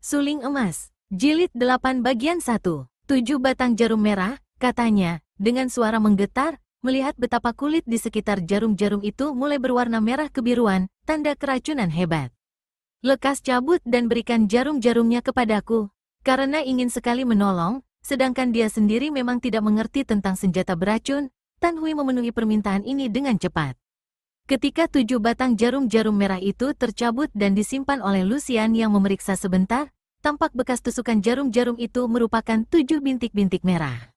Suling Emas, Jilid 8 Bagian 1. 7 batang jarum merah, katanya, dengan suara menggetar, melihat betapa kulit di sekitar jarum-jarum itu mulai berwarna merah kebiruan, tanda keracunan hebat. Lekas cabut dan berikan jarum-jarumnya kepadaku, karena ingin sekali menolong, sedangkan dia sendiri memang tidak mengerti tentang senjata beracun. Tan Hui memenuhi permintaan ini dengan cepat. Ketika 7 batang jarum-jarum merah itu tercabut dan disimpan oleh Lucian yang memeriksa sebentar, tampak bekas tusukan jarum-jarum itu merupakan 7 bintik-bintik merah.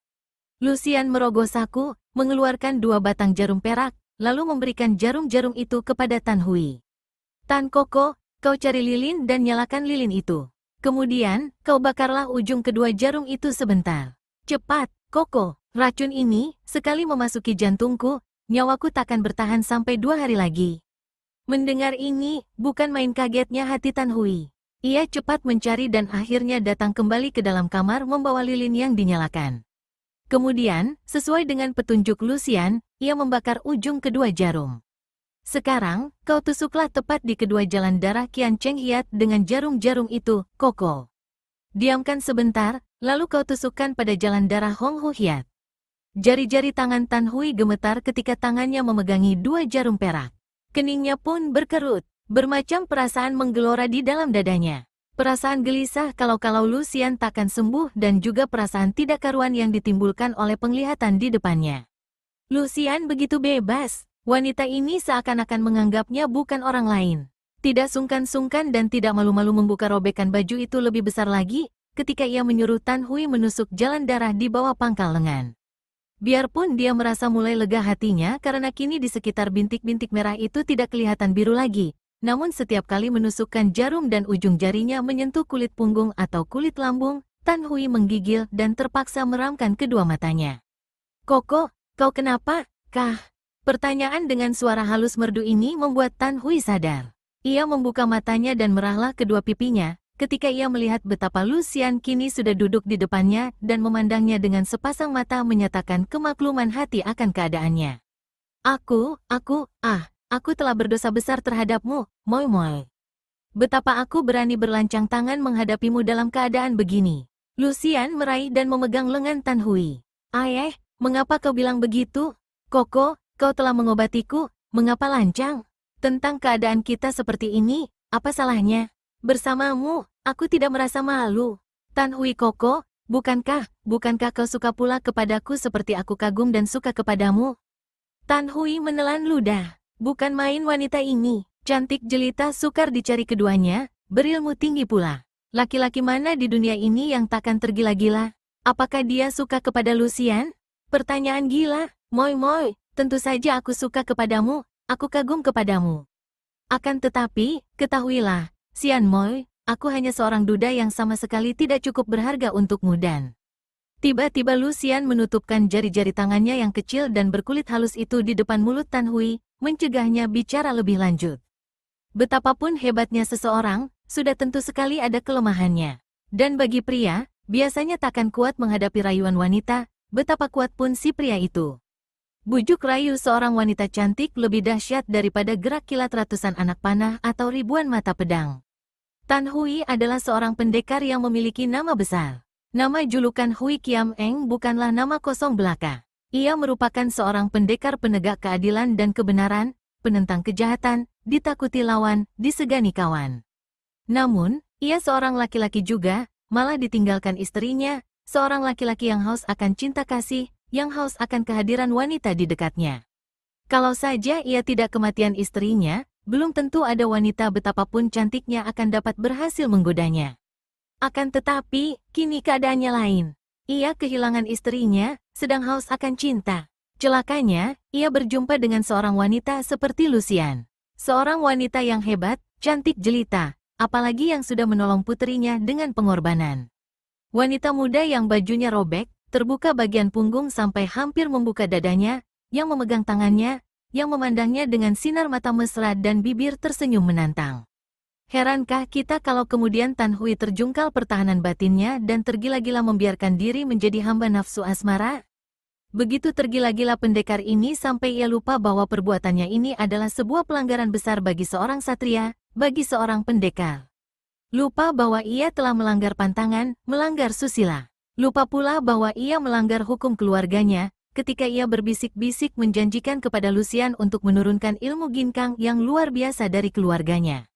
Lucian merogoh saku, mengeluarkan 2 batang jarum perak, lalu memberikan jarum-jarum itu kepada Tan Hui. Tan Koko, kau cari lilin dan nyalakan lilin itu. Kemudian, kau bakarlah ujung kedua jarum itu sebentar. Cepat, Koko, racun ini, sekali memasuki jantungku, nyawaku takkan bertahan sampai 2 hari lagi. Mendengar ini, bukan main kagetnya hati Tan Hui. Ia cepat mencari dan akhirnya datang kembali ke dalam kamar membawa lilin yang dinyalakan. Kemudian, sesuai dengan petunjuk Lucian, ia membakar ujung kedua jarum. Sekarang, kau tusuklah tepat di kedua jalan darah Qian Cheng Hiat dengan jarum-jarum itu, Koko. Diamkan sebentar, lalu kau tusukkan pada jalan darah Hong Hu Hiat. Jari-jari tangan Tan Hui gemetar ketika tangannya memegangi 2 jarum perak. Keningnya pun berkerut. Bermacam perasaan menggelora di dalam dadanya. Perasaan gelisah kalau-kalau Lucian takkan sembuh dan juga perasaan tidak karuan yang ditimbulkan oleh penglihatan di depannya. Lucian begitu bebas. Wanita ini seakan-akan menganggapnya bukan orang lain. Tidak sungkan-sungkan dan tidak malu-malu membuka robekan baju itu lebih besar lagi ketika ia menyuruh Tan Hui menusuk jalan darah di bawah pangkal lengan. Biarpun dia merasa mulai lega hatinya karena kini di sekitar bintik-bintik merah itu tidak kelihatan biru lagi. Namun setiap kali menusukkan jarum dan ujung jarinya menyentuh kulit punggung atau kulit lambung, Tan Hui menggigil dan terpaksa meramkan kedua matanya. Koko, kau kenapa, kah? Pertanyaan dengan suara halus merdu ini membuat Tan Hui sadar. Ia membuka matanya dan merahlah kedua pipinya, ketika ia melihat betapa Lucian kini sudah duduk di depannya dan memandangnya dengan sepasang mata menyatakan kemakluman hati akan keadaannya. Aku telah berdosa besar terhadapmu, Moi Moi. Betapa aku berani berlancang tangan menghadapimu dalam keadaan begini. Lucian meraih dan memegang lengan Tan Hui. Ayah, mengapa kau bilang begitu? Koko, kau telah mengobatiku, mengapa lancang? Tentang keadaan kita seperti ini, apa salahnya? Bersamamu, aku tidak merasa malu. Tan Hui Koko, bukankah kau suka pula kepadaku seperti aku kagum dan suka kepadamu? Tan Hui menelan ludah. Bukan main wanita ini, cantik jelita sukar dicari keduanya, berilmu tinggi pula. Laki-laki mana di dunia ini yang takkan tergila-gila? Apakah dia suka kepada Lucian? Pertanyaan gila, Moi Moi, tentu saja aku suka kepadamu, aku kagum kepadamu. Akan tetapi, ketahuilah, Sian Moi, aku hanya seorang duda yang sama sekali tidak cukup berharga untukmu dan... Tiba-tiba Lucian menutupkan jari-jari tangannya yang kecil dan berkulit halus itu di depan mulut Tan Hui, mencegahnya bicara lebih lanjut. Betapapun hebatnya seseorang, sudah tentu sekali ada kelemahannya. Dan bagi pria, biasanya takkan kuat menghadapi rayuan wanita, betapa kuat pun si pria itu. Bujuk rayu seorang wanita cantik lebih dahsyat daripada gerak kilat ratusan anak panah atau ribuan mata pedang. Tan Hui adalah seorang pendekar yang memiliki nama besar. Nama julukan Hui Kiam Eng bukanlah nama kosong belaka. Ia merupakan seorang pendekar penegak keadilan dan kebenaran, penentang kejahatan, ditakuti lawan, disegani kawan. Namun, ia seorang laki-laki juga, malah ditinggalkan istrinya, seorang laki-laki yang haus akan cinta kasih, yang haus akan kehadiran wanita di dekatnya. Kalau saja ia tidak kematian istrinya, belum tentu ada wanita betapapun cantiknya akan dapat berhasil menggodanya. Akan tetapi, kini keadaannya lain. Ia kehilangan istrinya, sedang haus akan cinta. Celakanya, ia berjumpa dengan seorang wanita seperti Lucian. Seorang wanita yang hebat, cantik jelita, apalagi yang sudah menolong putrinya dengan pengorbanan. Wanita muda yang bajunya robek, terbuka bagian punggung sampai hampir membuka dadanya, yang memegang tangannya, yang memandangnya dengan sinar mata mesra dan bibir tersenyum menantang. Herankah kita kalau kemudian Tan Hui terjungkal pertahanan batinnya dan tergila-gila membiarkan diri menjadi hamba nafsu asmara? Begitu tergila-gila pendekar ini sampai ia lupa bahwa perbuatannya ini adalah sebuah pelanggaran besar bagi seorang satria, bagi seorang pendekar. Lupa bahwa ia telah melanggar pantangan, melanggar susila. Lupa pula bahwa ia melanggar hukum keluarganya, ketika ia berbisik-bisik menjanjikan kepada Lucian untuk menurunkan ilmu ginkang yang luar biasa dari keluarganya.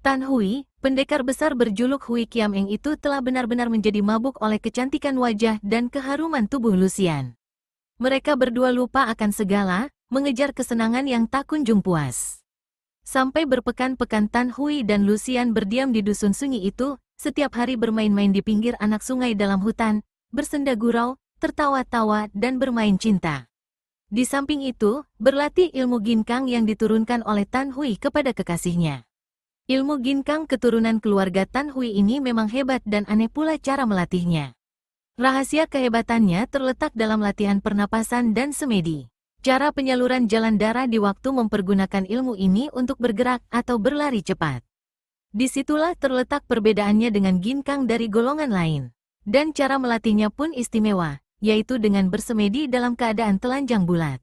Tan Hui, pendekar besar berjuluk Hui Kiam Eng itu telah benar-benar menjadi mabuk oleh kecantikan wajah dan keharuman tubuh Lucian. Mereka berdua lupa akan segala, mengejar kesenangan yang tak kunjung puas. Sampai berpekan-pekan Tan Hui dan Lucian berdiam di dusun sunyi itu, setiap hari bermain-main di pinggir anak sungai dalam hutan, bersenda gurau, tertawa-tawa dan bermain cinta. Di samping itu, berlatih ilmu ginkang yang diturunkan oleh Tan Hui kepada kekasihnya. Ilmu ginkang keturunan keluarga Tan Hui ini memang hebat dan aneh pula cara melatihnya. Rahasia kehebatannya terletak dalam latihan pernapasan dan semedi. Cara penyaluran jalan darah di waktu mempergunakan ilmu ini untuk bergerak atau berlari cepat. Disitulah terletak perbedaannya dengan ginkang dari golongan lain. Dan cara melatihnya pun istimewa, yaitu dengan bersemedi dalam keadaan telanjang bulat.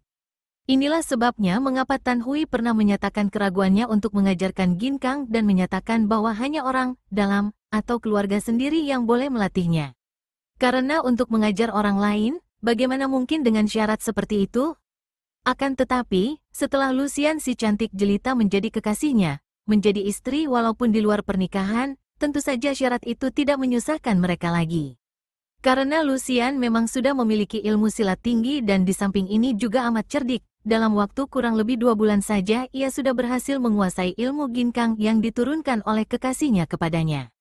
Inilah sebabnya mengapa Tan Hui pernah menyatakan keraguannya untuk mengajarkan ginkang dan menyatakan bahwa hanya orang dalam atau keluarga sendiri yang boleh melatihnya. Karena untuk mengajar orang lain, bagaimana mungkin dengan syarat seperti itu? Akan tetapi, setelah Lucian si cantik jelita menjadi kekasihnya, menjadi istri walaupun di luar pernikahan, tentu saja syarat itu tidak menyusahkan mereka lagi. Karena Lucian memang sudah memiliki ilmu silat tinggi dan di samping ini juga amat cerdik, dalam waktu kurang lebih 2 bulan saja ia sudah berhasil menguasai ilmu ginkang yang diturunkan oleh kekasihnya kepadanya.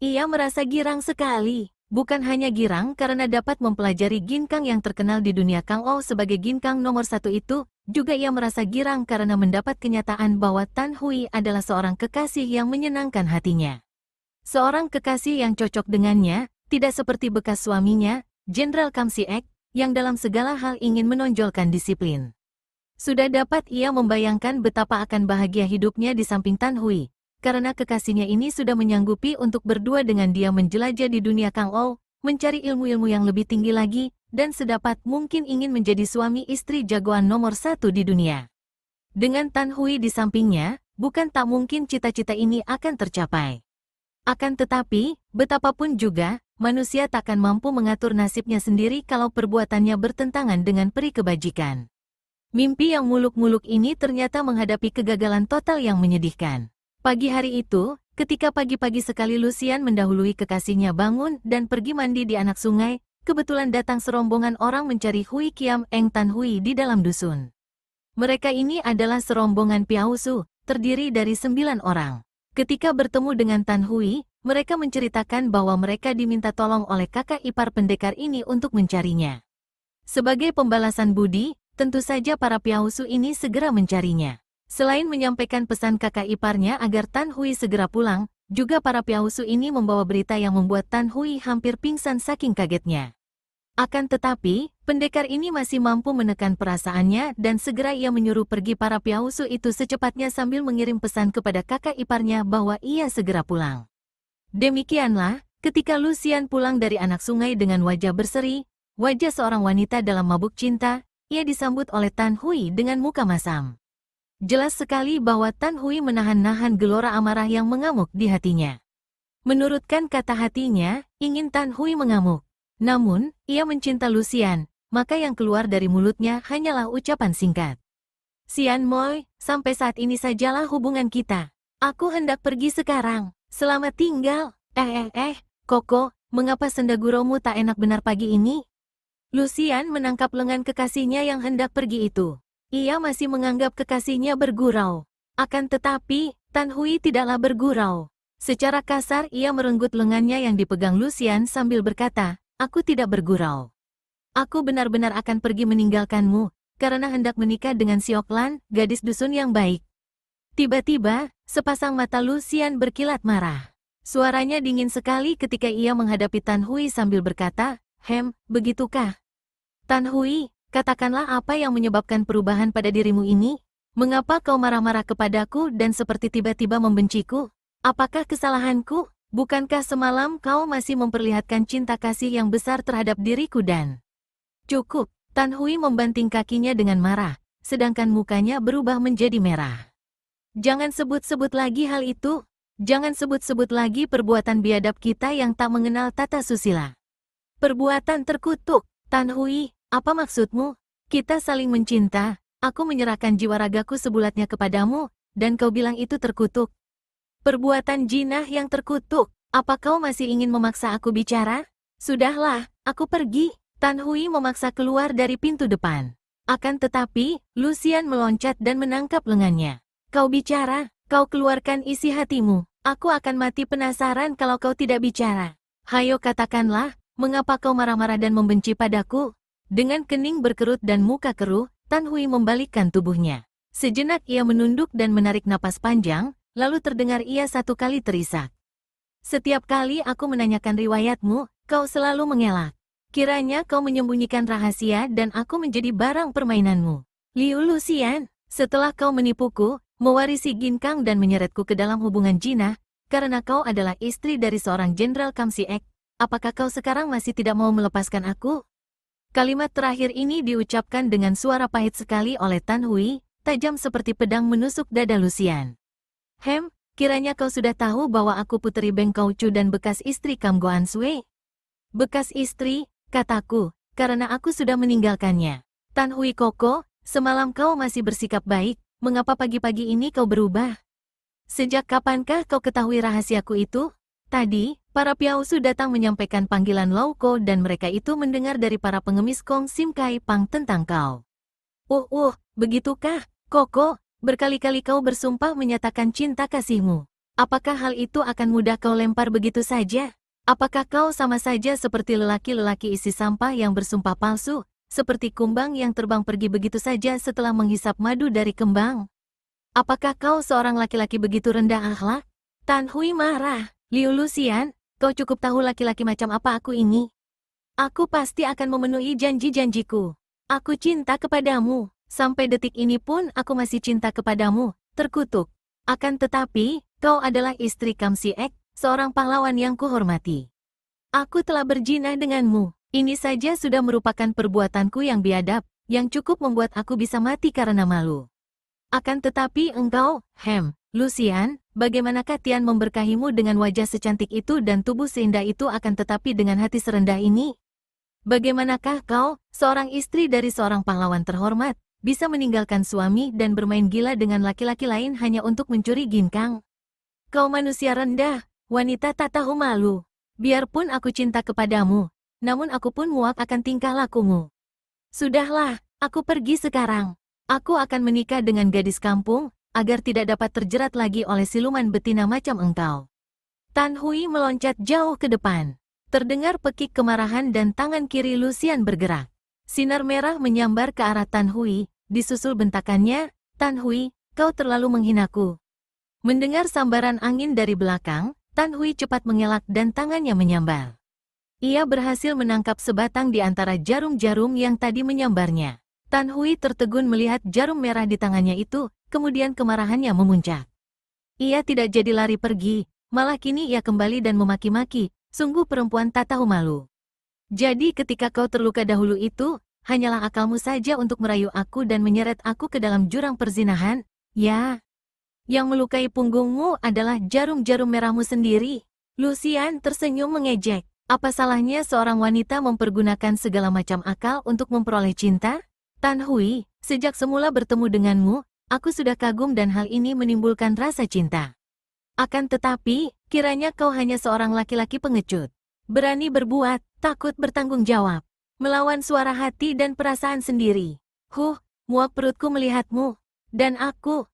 Ia merasa girang sekali. Bukan hanya girang karena dapat mempelajari ginkang yang terkenal di dunia Kang Ou sebagai ginkang nomor 1 itu, juga ia merasa girang karena mendapat kenyataan bahwa Tan Hui adalah seorang kekasih yang menyenangkan hatinya. Seorang kekasih yang cocok dengannya, tidak seperti bekas suaminya, Jenderal Kam Si-ek, yang dalam segala hal ingin menonjolkan disiplin. Sudah dapat ia membayangkan betapa akan bahagia hidupnya di samping Tan Hui. Karena kekasihnya ini sudah menyanggupi untuk berdua dengan dia menjelajah di dunia Kang Ou, mencari ilmu-ilmu yang lebih tinggi lagi, dan sedapat mungkin ingin menjadi suami istri jagoan nomor 1 di dunia. Dengan Tan Hui di sampingnya, bukan tak mungkin cita-cita ini akan tercapai. Akan tetapi, betapapun juga, manusia takkan mampu mengatur nasibnya sendiri kalau perbuatannya bertentangan dengan peri kebajikan. Mimpi yang muluk-muluk ini ternyata menghadapi kegagalan total yang menyedihkan. Pagi hari itu, ketika pagi-pagi sekali Lucian mendahului kekasihnya bangun dan pergi mandi di anak sungai, kebetulan datang serombongan orang mencari Hui Kiam Eng Tan Hui di dalam dusun. Mereka ini adalah serombongan Piausu, terdiri dari 9 orang. Ketika bertemu dengan Tan Hui, mereka menceritakan bahwa mereka diminta tolong oleh kakak ipar pendekar ini untuk mencarinya. Sebagai pembalasan budi, tentu saja para Piausu ini segera mencarinya. Selain menyampaikan pesan kakak iparnya agar Tan Hui segera pulang, juga para Piausu ini membawa berita yang membuat Tan Hui hampir pingsan saking kagetnya. Akan tetapi, pendekar ini masih mampu menekan perasaannya dan segera ia menyuruh pergi para Piausu itu secepatnya sambil mengirim pesan kepada kakak iparnya bahwa ia segera pulang. Demikianlah, ketika Lucian pulang dari anak sungai dengan wajah berseri, wajah seorang wanita dalam mabuk cinta, ia disambut oleh Tan Hui dengan muka masam. Jelas sekali bahwa Tan Hui menahan-nahan gelora amarah yang mengamuk di hatinya. Menurutkan kata hatinya, ingin Tan Hui mengamuk. Namun, ia mencinta Lucian, maka yang keluar dari mulutnya hanyalah ucapan singkat. Sian Moi, sampai saat ini sajalah hubungan kita. Aku hendak pergi sekarang. Selamat tinggal. Koko, mengapa senda gurumu tak enak benar pagi ini? Lucian menangkap lengan kekasihnya yang hendak pergi itu. Ia masih menganggap kekasihnya bergurau. Akan tetapi, Tan Hui tidaklah bergurau. Secara kasar ia merenggut lengannya yang dipegang Lucian sambil berkata, aku tidak bergurau. Aku benar-benar akan pergi meninggalkanmu, karena hendak menikah dengan Siok Lan, gadis dusun yang baik. Tiba-tiba, sepasang mata Lucian berkilat marah. Suaranya dingin sekali ketika ia menghadapi Tan Hui sambil berkata, begitukah? Tan Hui, katakanlah apa yang menyebabkan perubahan pada dirimu ini? Mengapa kau marah-marah kepadaku dan seperti tiba-tiba membenciku? Apakah kesalahanku? Bukankah semalam kau masih memperlihatkan cinta kasih yang besar terhadap diriku dan... Cukup, Tan Hui membanting kakinya dengan marah, sedangkan mukanya berubah menjadi merah. Jangan sebut-sebut lagi hal itu. Jangan sebut-sebut lagi perbuatan biadab kita yang tak mengenal tata susila. Perbuatan terkutuk. Tan Hui, apa maksudmu? Kita saling mencinta, aku menyerahkan jiwa ragaku sebulatnya kepadamu, dan kau bilang itu terkutuk. Perbuatan jinah yang terkutuk. Apa kau masih ingin memaksa aku bicara? Sudahlah, aku pergi. Tan Hui memaksa keluar dari pintu depan. Akan tetapi, Lucian meloncat dan menangkap lengannya. Kau bicara, kau keluarkan isi hatimu. Aku akan mati penasaran kalau kau tidak bicara. Hayo katakanlah, mengapa kau marah-marah dan membenci padaku? Dengan kening berkerut dan muka keruh, Tan Hui membalikkan tubuhnya. Sejenak ia menunduk dan menarik napas panjang, lalu terdengar ia satu kali terisak. Setiap kali aku menanyakan riwayatmu, kau selalu mengelak. Kiranya kau menyembunyikan rahasia dan aku menjadi barang permainanmu. Liu Lucian, setelah kau menipuku, mewarisi ginkang dan menyeretku ke dalam hubungan jinah, karena kau adalah istri dari seorang Jenderal Kamsiek, apakah kau sekarang masih tidak mau melepaskan aku? Kalimat terakhir ini diucapkan dengan suara pahit sekali oleh Tan Hui, tajam seperti pedang menusuk dada Lucian. Kiranya kau sudah tahu bahwa aku puteri Beng Kaucu dan bekas istri Kam Goan Sui? Bekas istri, kataku, karena aku sudah meninggalkannya. Tan Hui Koko, semalam kau masih bersikap baik, mengapa pagi-pagi ini kau berubah? Sejak kapankah kau ketahui rahasiaku itu? Tadi, para Piausu datang menyampaikan panggilan Lauko dan mereka itu mendengar dari para pengemis Kong Sim Kai Pang tentang kau. Begitukah, Koko? Berkali-kali kau bersumpah menyatakan cinta kasihmu. Apakah hal itu akan mudah kau lempar begitu saja? Apakah kau sama saja seperti lelaki-lelaki isi sampah yang bersumpah palsu, seperti kumbang yang terbang pergi begitu saja setelah menghisap madu dari kembang? Apakah kau seorang laki-laki begitu rendah akhlak? Tan Hui marah. Liu Lucian, kau cukup tahu laki-laki macam apa aku ini. Aku pasti akan memenuhi janji-janjiku. Aku cinta kepadamu. Sampai detik ini pun aku masih cinta kepadamu, terkutuk. Akan tetapi, kau adalah istri Kam Siek, seorang pahlawan yang kuhormati. Aku telah berjinah denganmu. Ini saja sudah merupakan perbuatanku yang biadab, yang cukup membuat aku bisa mati karena malu. Akan tetapi engkau, Lucian, bagaimanakah Tian memberkahimu dengan wajah secantik itu dan tubuh seindah itu akan tetapi dengan hati serendah ini? Bagaimanakah kau, seorang istri dari seorang pahlawan terhormat, bisa meninggalkan suami dan bermain gila dengan laki-laki lain hanya untuk mencuri ginkang? Kau manusia rendah, wanita tak tahu malu. Biarpun aku cinta kepadamu, namun aku pun muak akan tingkah lakumu. Sudahlah, aku pergi sekarang. Aku akan menikah dengan gadis kampung, agar tidak dapat terjerat lagi oleh siluman betina macam engkau. Tan Hui meloncat jauh ke depan. Terdengar pekik kemarahan dan tangan kiri Lucian bergerak. Sinar merah menyambar ke arah Tan Hui. Disusul bentakannya, Tan Hui, kau terlalu menghinaku. Mendengar sambaran angin dari belakang, Tan Hui cepat mengelak dan tangannya menyambar. Ia berhasil menangkap sebatang di antara jarum-jarum yang tadi menyambarnya. Tan Hui tertegun melihat jarum merah di tangannya itu, kemudian kemarahannya memuncak. Ia tidak jadi lari pergi, malah kini ia kembali dan memaki-maki, sungguh perempuan tak tahu malu. Jadi ketika kau terluka dahulu itu, hanyalah akalmu saja untuk merayu aku dan menyeret aku ke dalam jurang perzinahan, ya. Yang melukai punggungmu adalah jarum-jarum merahmu sendiri. Lucian tersenyum mengejek. Apa salahnya seorang wanita mempergunakan segala macam akal untuk memperoleh cinta? Tan Hui, sejak semula bertemu denganmu, aku sudah kagum dan hal ini menimbulkan rasa cinta. Akan tetapi, kiranya kau hanya seorang laki-laki pengecut. Berani berbuat, takut bertanggung jawab. Melawan suara hati dan perasaan sendiri. Muak perutku melihatmu. Dan aku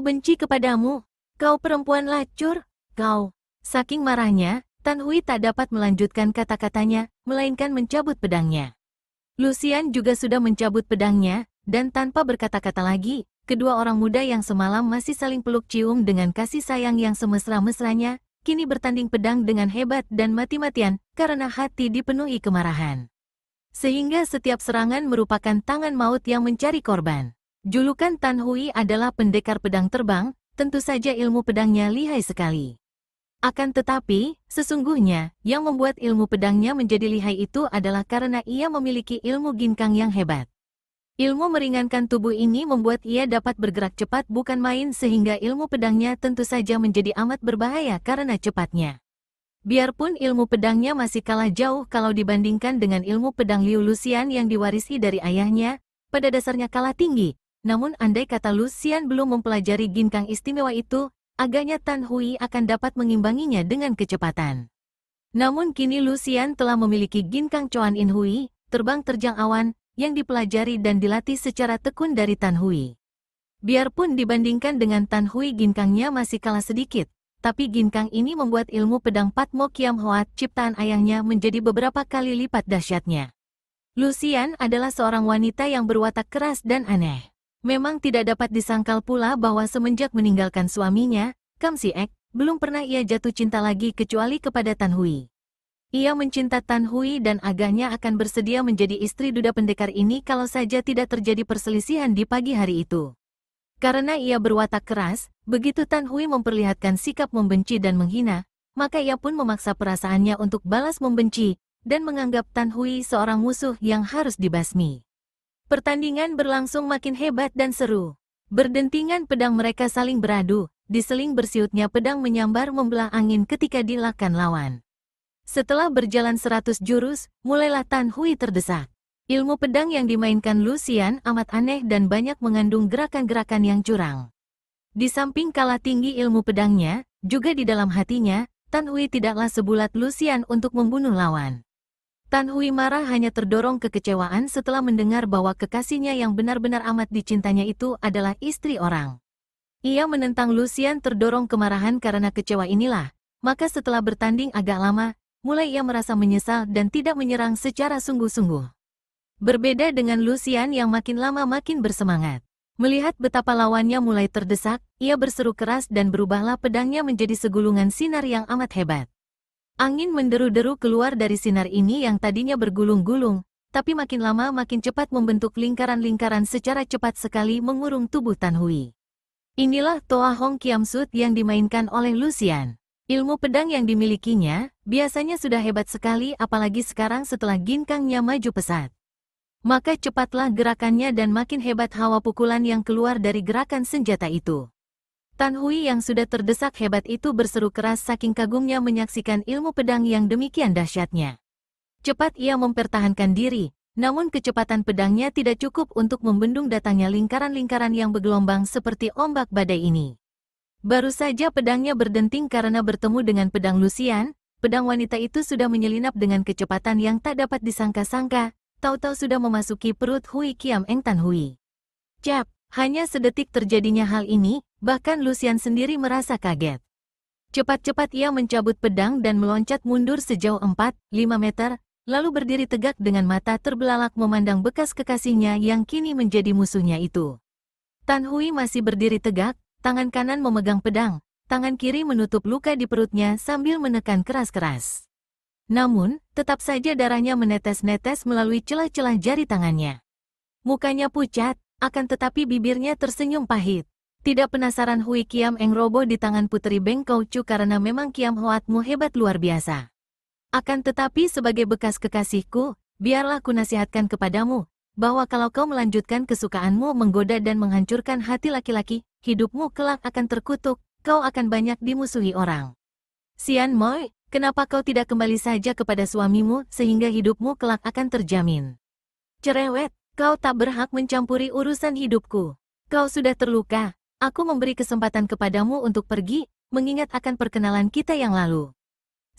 benci kepadamu. Kau perempuan lacur, kau. Saking marahnya, Tan Hui tak dapat melanjutkan kata-katanya, melainkan mencabut pedangnya. Lucian juga sudah mencabut pedangnya, dan tanpa berkata-kata lagi, kedua orang muda yang semalam masih saling peluk cium dengan kasih sayang yang semesra-mesranya, kini bertanding pedang dengan hebat dan mati-matian, karena hati dipenuhi kemarahan. Sehingga setiap serangan merupakan tangan maut yang mencari korban. Julukan Tan Hui adalah pendekar pedang terbang, tentu saja ilmu pedangnya lihai sekali. Akan tetapi, sesungguhnya, yang membuat ilmu pedangnya menjadi lihai itu adalah karena ia memiliki ilmu ginkang yang hebat. Ilmu meringankan tubuh ini membuat ia dapat bergerak cepat bukan main sehingga ilmu pedangnya tentu saja menjadi amat berbahaya karena cepatnya. Biarpun ilmu pedangnya masih kalah jauh kalau dibandingkan dengan ilmu pedang Liu Luxian yang diwarisi dari ayahnya, pada dasarnya kalah tinggi. Namun andai kata Luxian belum mempelajari ginkang istimewa itu, agaknya Tan Hui akan dapat mengimbanginya dengan kecepatan. Namun kini Luxian telah memiliki ginkang Chuan In Hui, terbang terjang awan, yang dipelajari dan dilatih secara tekun dari Tan Hui. Biarpun dibandingkan dengan Tan Hui ginkangnya masih kalah sedikit, tapi ginkang ini membuat ilmu pedang Patmo Kiam Hoat ciptaan ayahnya menjadi beberapa kali lipat dahsyatnya. Luxian adalah seorang wanita yang berwatak keras dan aneh. Memang tidak dapat disangkal pula bahwa semenjak meninggalkan suaminya, Kam Si-ek, belum pernah ia jatuh cinta lagi kecuali kepada Tan Hui. Ia mencinta Tan Hui dan agaknya akan bersedia menjadi istri duda pendekar ini kalau saja tidak terjadi perselisihan di pagi hari itu. Karena ia berwatak keras, begitu Tan Hui memperlihatkan sikap membenci dan menghina, maka ia pun memaksa perasaannya untuk balas membenci, dan menganggap Tan Hui seorang musuh yang harus dibasmi. Pertandingan berlangsung makin hebat dan seru. Berdentingan pedang mereka saling beradu, diseling bersiutnya pedang menyambar membelah angin ketika dilakan lawan. Setelah berjalan 100 jurus, mulailah Tan Hui terdesak. Ilmu pedang yang dimainkan Luxian amat aneh dan banyak mengandung gerakan-gerakan yang curang. Di samping kalah tinggi ilmu pedangnya, juga di dalam hatinya, Tan Hui tidaklah sebulat Luxian untuk membunuh lawan. Tan Hui marah hanya terdorong kekecewaan setelah mendengar bahwa kekasihnya yang benar-benar amat dicintanya itu adalah istri orang. Ia menentang Luxian terdorong kemarahan karena kecewa inilah, maka setelah bertanding agak lama, mulai ia merasa menyesal dan tidak menyerang secara sungguh-sungguh. Berbeda dengan Luxian yang makin lama makin bersemangat. Melihat betapa lawannya mulai terdesak, ia berseru keras dan berubahlah pedangnya menjadi segulungan sinar yang amat hebat. Angin menderu-deru keluar dari sinar ini yang tadinya bergulung-gulung, tapi makin lama makin cepat membentuk lingkaran-lingkaran secara cepat sekali mengurung tubuh Tan Hui. Inilah Toa Hong Kiam Sut yang dimainkan oleh Luxian. Ilmu pedang yang dimilikinya, biasanya sudah hebat sekali apalagi sekarang setelah ginkangnya maju pesat. Maka cepatlah gerakannya dan makin hebat hawa pukulan yang keluar dari gerakan senjata itu. Tan Hui yang sudah terdesak hebat itu berseru keras saking kagumnya menyaksikan ilmu pedang yang demikian dahsyatnya. Cepat ia mempertahankan diri, namun kecepatan pedangnya tidak cukup untuk membendung datangnya lingkaran-lingkaran yang bergelombang seperti ombak badai ini. Baru saja pedangnya berdenting karena bertemu dengan pedang Luxian, pedang wanita itu sudah menyelinap dengan kecepatan yang tak dapat disangka-sangka, tahu-tahu sudah memasuki perut Hui Kiam Eng Tan Hui. Cap, hanya sedetik terjadinya hal ini, bahkan Luxian sendiri merasa kaget. Cepat-cepat ia mencabut pedang dan meloncat mundur sejauh 4-5 meter, lalu berdiri tegak dengan mata terbelalak memandang bekas kekasihnya yang kini menjadi musuhnya itu. Tan Hui masih berdiri tegak, tangan kanan memegang pedang, tangan kiri menutup luka di perutnya sambil menekan keras-keras. Namun, tetap saja darahnya menetes-netes melalui celah-celah jari tangannya. Mukanya pucat, akan tetapi bibirnya tersenyum pahit. Tidak penasaran Hui Kiam Eng roboh di tangan Puteri Beng Koucu karena memang Kiam Hoatmu hebat luar biasa. Akan tetapi sebagai bekas kekasihku, biarlah ku nasihatkan kepadamu, bahwa kalau kau melanjutkan kesukaanmu menggoda dan menghancurkan hati laki-laki, hidupmu kelak akan terkutuk, kau akan banyak dimusuhi orang. Sian Moi, kenapa kau tidak kembali saja kepada suamimu sehingga hidupmu kelak akan terjamin? Cerewet, kau tak berhak mencampuri urusan hidupku. Kau sudah terluka, aku memberi kesempatan kepadamu untuk pergi, mengingat akan perkenalan kita yang lalu.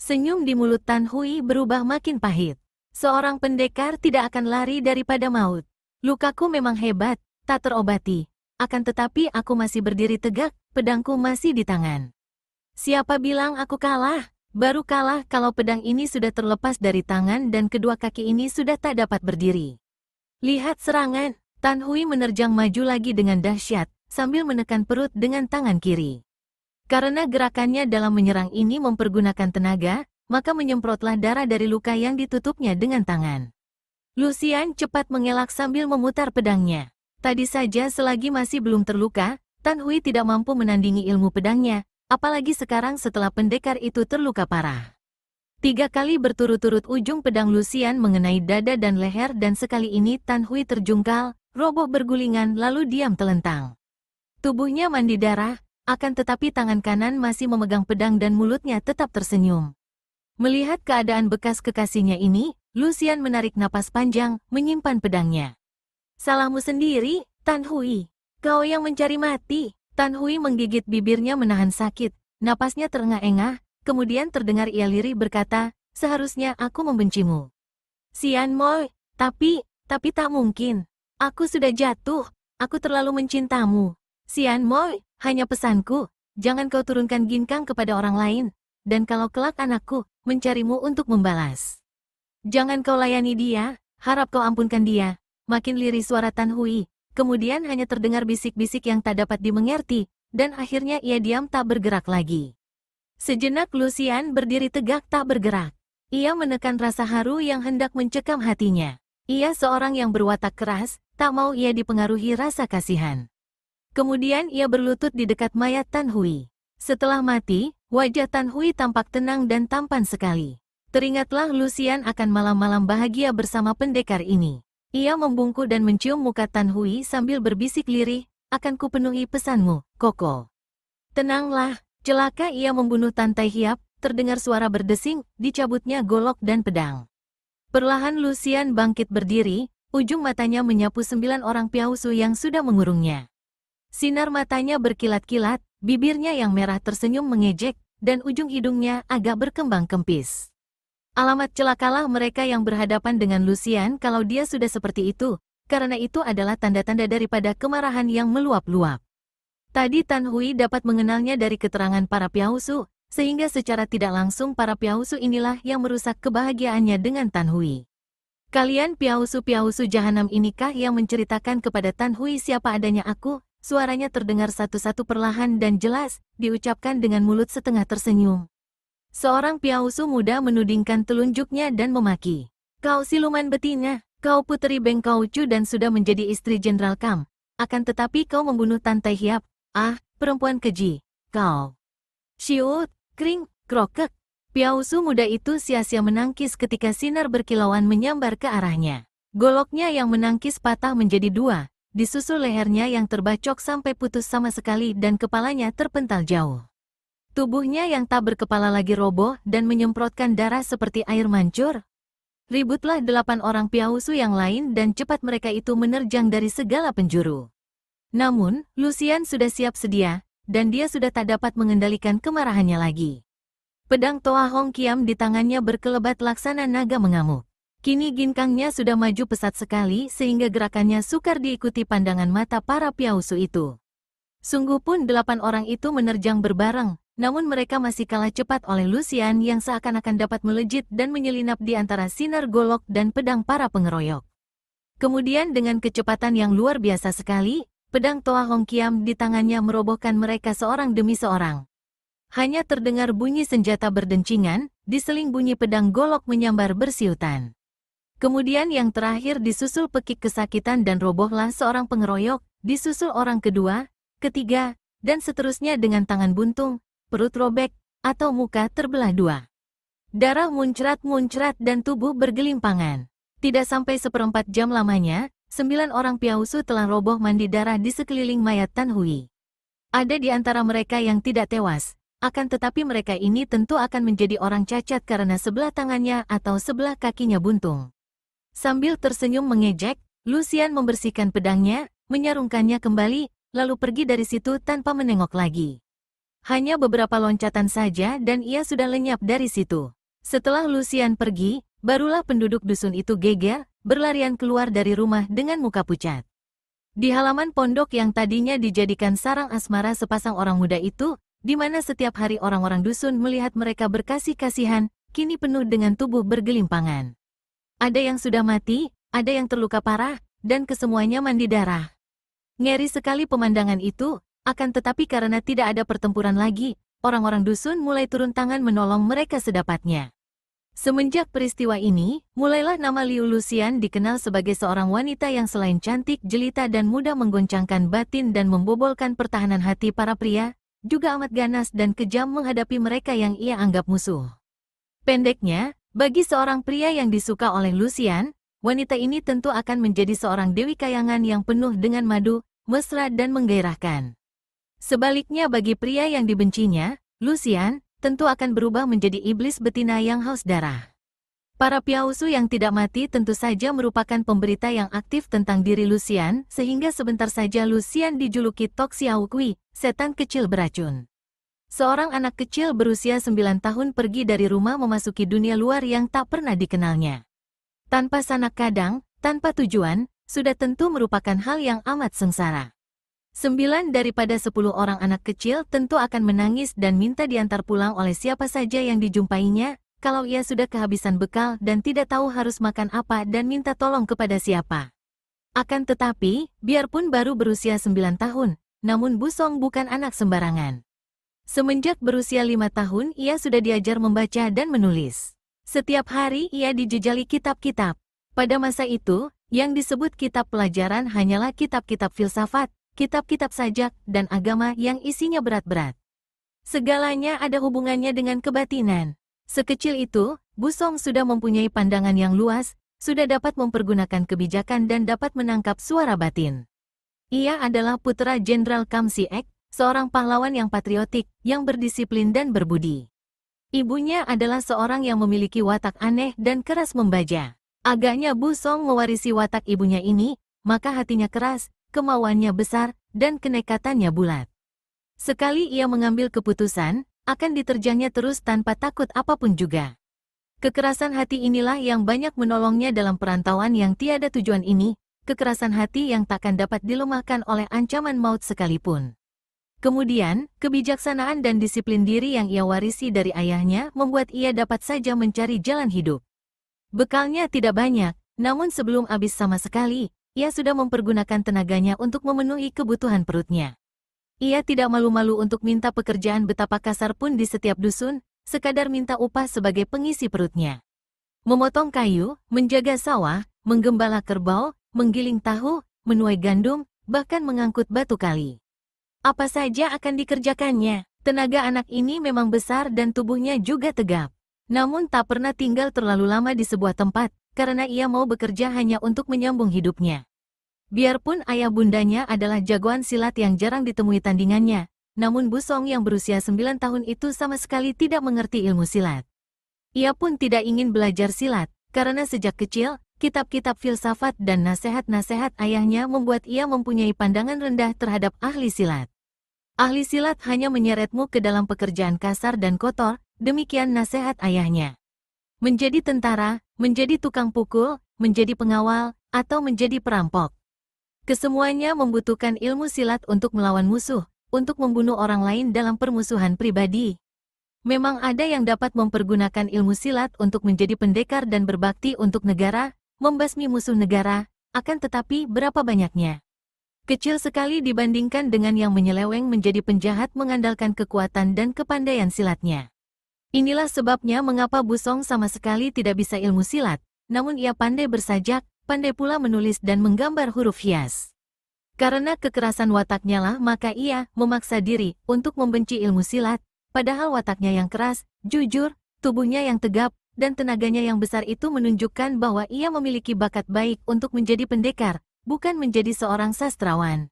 Senyum di mulut Tan Hui berubah makin pahit. Seorang pendekar tidak akan lari daripada maut. Lukaku memang hebat, tak terobati. Akan tetapi aku masih berdiri tegak, pedangku masih di tangan. Siapa bilang aku kalah? Baru kalah kalau pedang ini sudah terlepas dari tangan dan kedua kaki ini sudah tak dapat berdiri. Lihat serangan, Tan Hui menerjang maju lagi dengan dahsyat, sambil menekan perut dengan tangan kiri. Karena gerakannya dalam menyerang ini mempergunakan tenaga, maka menyemprotlah darah dari luka yang ditutupnya dengan tangan. Luxian cepat mengelak sambil memutar pedangnya. Tadi saja selagi masih belum terluka, Tan Hui tidak mampu menandingi ilmu pedangnya, apalagi sekarang setelah pendekar itu terluka parah. 3 kali berturut-turut ujung pedang Luxian mengenai dada dan leher dan sekali ini Tan Hui terjungkal, roboh bergulingan lalu diam telentang. Tubuhnya mandi darah, akan tetapi tangan kanan masih memegang pedang dan mulutnya tetap tersenyum. Melihat keadaan bekas kekasihnya ini, Lucian menarik napas panjang, menyimpan pedangnya. Salahmu sendiri, Tan Hui. Kau yang mencari mati. Tan Hui menggigit bibirnya menahan sakit, napasnya terengah-engah, kemudian terdengar ia lirih berkata, seharusnya aku membencimu. Xian Moi, tapi tak mungkin. Aku sudah jatuh, aku terlalu mencintamu. Xian Moi, hanya pesanku, jangan kau turunkan ginkang kepada orang lain, dan kalau kelak anakku mencarimu untuk membalas. Jangan kau layani dia, harap kau ampunkan dia. Makin lirih suara Tan Hui, kemudian hanya terdengar bisik-bisik yang tak dapat dimengerti, dan akhirnya ia diam tak bergerak lagi. Sejenak Lucian berdiri tegak tak bergerak. Ia menekan rasa haru yang hendak mencekam hatinya. Ia seorang yang berwatak keras, tak mau ia dipengaruhi rasa kasihan. Kemudian ia berlutut di dekat mayat Tan Hui. Setelah mati, wajah Tan Hui tampak tenang dan tampan sekali. Teringatlah Lucian akan malam-malam bahagia bersama pendekar ini. Ia membungkuk dan mencium muka Tan Hui sambil berbisik lirih, akan kupenuhi pesanmu, Koko. Tenanglah, celaka ia membunuh Tan Tai Hiap, terdengar suara berdesing, dicabutnya golok dan pedang. Perlahan Lucian bangkit berdiri, ujung matanya menyapu 9 orang piausu yang sudah mengurungnya. Sinar matanya berkilat-kilat, bibirnya yang merah tersenyum mengejek, dan ujung hidungnya agak berkembang kempis. Alamat celakalah mereka yang berhadapan dengan Lucian kalau dia sudah seperti itu, karena itu adalah tanda-tanda daripada kemarahan yang meluap-luap. Tadi Tan Hui dapat mengenalnya dari keterangan para piausu, sehingga secara tidak langsung para piausu inilah yang merusak kebahagiaannya dengan Tan Hui. Kalian piausu-piausu jahanam inikah yang menceritakan kepada Tan Hui siapa adanya aku? Suaranya terdengar satu-satu perlahan dan jelas, diucapkan dengan mulut setengah tersenyum. Seorang piausu muda menudingkan telunjuknya dan memaki. Kau siluman betina, kau puteri Beng Kaucu dan sudah menjadi istri Jenderal Kam. Akan tetapi kau membunuh Tan Tai Hiap. Ah, perempuan keji, kau. Siut, kring, krokek. Piausu muda itu sia-sia menangkis ketika sinar berkilauan menyambar ke arahnya. Goloknya yang menangkis patah menjadi 2. Disusul lehernya yang terbacok sampai putus sama sekali dan kepalanya terpental jauh. Tubuhnya yang tak berkepala lagi roboh dan menyemprotkan darah seperti air mancur. Ributlah 8 orang piausu yang lain dan cepat mereka itu menerjang dari segala penjuru. Namun, Lucian sudah siap sedia, dan dia sudah tak dapat mengendalikan kemarahannya lagi. Pedang Toa Hong Kiam di tangannya berkelebat laksana naga mengamuk. Kini ginkangnya sudah maju pesat sekali sehingga gerakannya sukar diikuti pandangan mata para piausu itu. Sungguh pun 8 orang itu menerjang berbareng, namun mereka masih kalah cepat oleh Lucian yang seakan-akan dapat melejit dan menyelinap di antara sinar golok dan pedang para pengeroyok. Kemudian dengan kecepatan yang luar biasa sekali, pedang Toa Hong Kiam di tangannya merobohkan mereka seorang demi seorang. Hanya terdengar bunyi senjata berdencingan, diseling bunyi pedang golok menyambar bersiutan. Kemudian yang terakhir disusul pekik kesakitan dan robohlah seorang pengeroyok, disusul orang kedua, ketiga, dan seterusnya dengan tangan buntung, perut robek, atau muka terbelah 2. Darah muncrat-muncrat dan tubuh bergelimpangan. Tidak sampai 1/4 jam lamanya, 9 orang piausu telah roboh mandi darah di sekeliling mayat Tan Hui. Ada di antara mereka yang tidak tewas, akan tetapi mereka ini tentu akan menjadi orang cacat karena sebelah tangannya atau sebelah kakinya buntung. Sambil tersenyum mengejek, Lucian membersihkan pedangnya, menyarungkannya kembali, lalu pergi dari situ tanpa menengok lagi. Hanya beberapa loncatan saja dan ia sudah lenyap dari situ. Setelah Lucian pergi, barulah penduduk dusun itu geger, berlarian keluar dari rumah dengan muka pucat. Di halaman pondok yang tadinya dijadikan sarang asmara sepasang orang muda itu, di mana setiap hari orang-orang dusun melihat mereka berkasih-kasihan, kini penuh dengan tubuh bergelimpangan. Ada yang sudah mati, ada yang terluka parah, dan kesemuanya mandi darah. Ngeri sekali pemandangan itu, akan tetapi karena tidak ada pertempuran lagi, orang-orang dusun mulai turun tangan menolong mereka sedapatnya. Semenjak peristiwa ini, mulailah nama Liu Lucian dikenal sebagai seorang wanita yang selain cantik, jelita dan mudah menggoncangkan batin dan membobolkan pertahanan hati para pria, juga amat ganas dan kejam menghadapi mereka yang ia anggap musuh. Pendeknya, bagi seorang pria yang disuka oleh Lucian, wanita ini tentu akan menjadi seorang dewi kayangan yang penuh dengan madu, mesra dan menggairahkan. Sebaliknya bagi pria yang dibencinya, Lucian, tentu akan berubah menjadi iblis betina yang haus darah. Para piausu yang tidak mati tentu saja merupakan pemberita yang aktif tentang diri Lucian, sehingga sebentar saja Lucian dijuluki Tok Xiao Kui, setan kecil beracun. Seorang anak kecil berusia 9 tahun pergi dari rumah memasuki dunia luar yang tak pernah dikenalnya. Tanpa sanak kadang, tanpa tujuan, sudah tentu merupakan hal yang amat sengsara. 9 daripada 10 orang anak kecil tentu akan menangis dan minta diantar pulang oleh siapa saja yang dijumpainya, kalau ia sudah kehabisan bekal dan tidak tahu harus makan apa dan minta tolong kepada siapa. Akan tetapi, biarpun baru berusia 9 tahun, namun Busong bukan anak sembarangan. Semenjak berusia 5 tahun ia sudah diajar membaca dan menulis. Setiap hari ia dijejali kitab-kitab. Pada masa itu, yang disebut kitab pelajaran hanyalah kitab-kitab filsafat, kitab-kitab sajak, dan agama yang isinya berat-berat. Segalanya ada hubungannya dengan kebatinan. Sekecil itu, Busong sudah mempunyai pandangan yang luas, sudah dapat mempergunakan kebijakan dan dapat menangkap suara batin. Ia adalah putra Jenderal Kam Si-ek, seorang pahlawan yang patriotik, yang berdisiplin dan berbudi. Ibunya adalah seorang yang memiliki watak aneh dan keras membaja. Agaknya Busong mewarisi watak ibunya ini, maka hatinya keras, kemauannya besar, dan kenekatannya bulat. Sekali ia mengambil keputusan, akan diterjangnya terus tanpa takut apapun juga. Kekerasan hati inilah yang banyak menolongnya dalam perantauan yang tiada tujuan ini, kekerasan hati yang takkan dapat dilemahkan oleh ancaman maut sekalipun. Kemudian, kebijaksanaan dan disiplin diri yang ia warisi dari ayahnya membuat ia dapat saja mencari jalan hidup. Bekalnya tidak banyak, namun sebelum habis sama sekali, ia sudah mempergunakan tenaganya untuk memenuhi kebutuhan perutnya. Ia tidak malu-malu untuk minta pekerjaan betapa kasar pun di setiap dusun, sekadar minta upah sebagai pengisi perutnya. Memotong kayu, menjaga sawah, menggembala kerbau, menggiling tahu, menuai gandum, bahkan mengangkut batu kali. Apa saja akan dikerjakannya. Tenaga anak ini memang besar dan tubuhnya juga tegap. Namun tak pernah tinggal terlalu lama di sebuah tempat, karena ia mau bekerja hanya untuk menyambung hidupnya. Biarpun ayah bundanya adalah jagoan silat yang jarang ditemui tandingannya, namun Busong yang berusia 9 tahun itu sama sekali tidak mengerti ilmu silat. Ia pun tidak ingin belajar silat, karena sejak kecil, kitab-kitab filsafat dan nasihat-nasihat ayahnya membuat ia mempunyai pandangan rendah terhadap ahli silat. Ahli silat hanya menyeretmu ke dalam pekerjaan kasar dan kotor, demikian nasihat ayahnya. Menjadi tentara, menjadi tukang pukul, menjadi pengawal, atau menjadi perampok. Kesemuanya membutuhkan ilmu silat untuk melawan musuh, untuk membunuh orang lain dalam permusuhan pribadi. Memang ada yang dapat mempergunakan ilmu silat untuk menjadi pendekar dan berbakti untuk negara, membasmi musuh negara, akan tetapi berapa banyaknya? Kecil sekali dibandingkan dengan yang menyeleweng menjadi penjahat mengandalkan kekuatan dan kepandaian silatnya. Inilah sebabnya mengapa Busong sama sekali tidak bisa ilmu silat, namun ia pandai bersajak, pandai pula menulis dan menggambar huruf hias. Karena kekerasan wataknya lah maka ia memaksa diri untuk membenci ilmu silat, padahal wataknya yang keras, jujur, tubuhnya yang tegap, dan tenaganya yang besar itu menunjukkan bahwa ia memiliki bakat baik untuk menjadi pendekar, bukan menjadi seorang sastrawan.